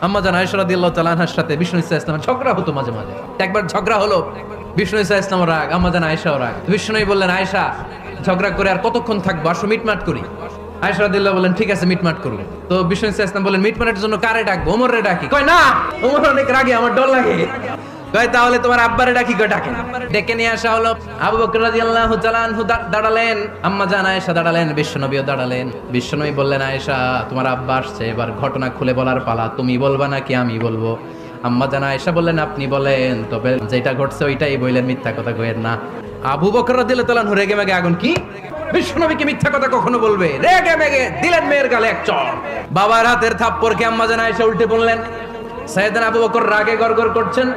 আম্মা জান আয়েশা রাদিয়াল্লাহু তাআলা আনহার সাথে বিষ্ণু ইসা ইসলামের ঝগড়া হতো মাঝে মাঝে। একবার ঝগড়া হলো, বিষ্ণু ইসা ইসলাম রাগ, আম্মা জান আয়েশাও রাগ। বিষ্ণু বললেন, আয়েশা ঝগড়া করে আর কতক্ষণ থাকবো, আসো মিটমাট করি। আয়েশা রাদিয়াল্লাহু বললেন, ঠিক আছে মিটমাট করবো। তো বিষ্ণু ইসা ইসলাম বললেন, মিটমাটের জন্য কারে ডাকবো? ওমরে ডাকি। কয় না, ওমর অনেক রাগে, আমার ডর লাগে। কয় তাহলে তোমার আব্বারে ডাকি। কয় ডাকেন। ডেকে নিয়ে আসা হলো। আবু বকর রাদিয়াল্লাহু তাআলা আনহু দাঁড়ালেন, আম্মা জান আয়েশা দাঁড়ালেন, বিশ্বনবীও দাঁড়ালেন। বিশ্বনবী বললেন, আয়েশা তোমার আব্বা আসছে, এবার ঘটনা খুলে বলার পালা, তুমি বলবা নাকি আমি বলবো? আম্মা জান আয়েশা বললেন, আপনি বলেন, তবে যেটা ঘটছে ওইটাই বললেন, মিথ্যা কথা কইেন না। আবু বকর রাদিয়াল্লাহু তাআলা আনহু রেগে মেগে আগুন। কি বিশ্বনবীকে মিথ্যা কথা কখনো বলবে? রেগে মেগে দিলেন মেয়ের গালে এক চড়। বাবার হাতের থাপ্পড়কে আম্মা জান আয়েশা উল্টে বললেন। সাইয়েদনা আবু বকর রাগে গড়গড় করছেন,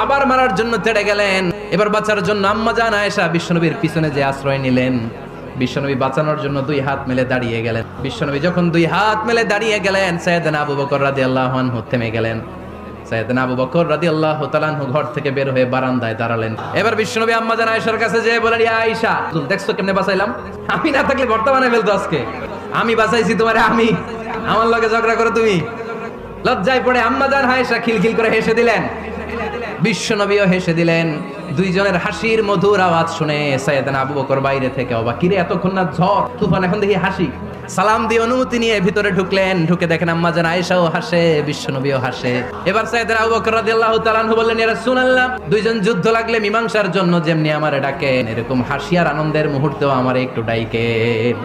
আবার মারার জন্য তেড়ে গেলেন। এবার বাঁচার জন্য আম্মা জান আয়েশা বিশ্বনবীর পিছনে যে আশ্রয় নিলেন, বিশ্বনবী বাঁচানোর জন্য দুই হাত মেলে দাঁড়িয়ে গেলেন। বিশ্বনবী যখন দুই হাত মেলে দাঁড়িয়ে গেলেন, সাইয়েদনা আবু বকর রাদিয়াল্লাহু আনহু থেমে গেলেন। সাইয়েদনা আবু বকর রাদিয়াল্লাহু তাআলা আনহু ঘর থেকে বের হয়ে বারান্দায় দাঁড়ালেন। এবার বিশ্বনবী আম্মা জান আয়েশার কাছে যেয়ে বলেন, ইয়া আয়েশা, দেখছো কেমনে বাঁচাইলাম? আমি না থাকলে ভর্তা বানাই ফেলতো আজকে। আমি বাঁচাইছি তোমারে, আমি, আমার লগে ঝগড়া করো তুমি? লজ্জায় পড়ে আম্মা জান আয়েশা খিলখিল করে হেসে দিলেন, বিশ্বনবীও হেসে দিলেন। দুইজনের হাসির মধুর আওয়াজ শুনে সাইয়েদনা আবু বকর বাইরে থেকে অবাক, কিরে এতক্ষণ না ঝড় তুফান, এখন দেখি হাসি। সালাম দিয়ে অনুমতি নিয়ে ভিতরে ঢুকলেন। ঢুকে দেখেন আম্মা জান আয়েশাও হাসে, বিশ্বনবীও হাসে। এবার সাইয়েদনা আবু বকর রাদিয়াল্লাহু তাআলা আনহু বললেন, ইয়া রাসূলুল্লাহ, দুইজন যুদ্ধ লাগলে মীমাংসার জন্য যেমনি আমারে ডাকেন, এরকম হাসি আর আনন্দের মুহূর্তেও আমারে একটু ডাকেন।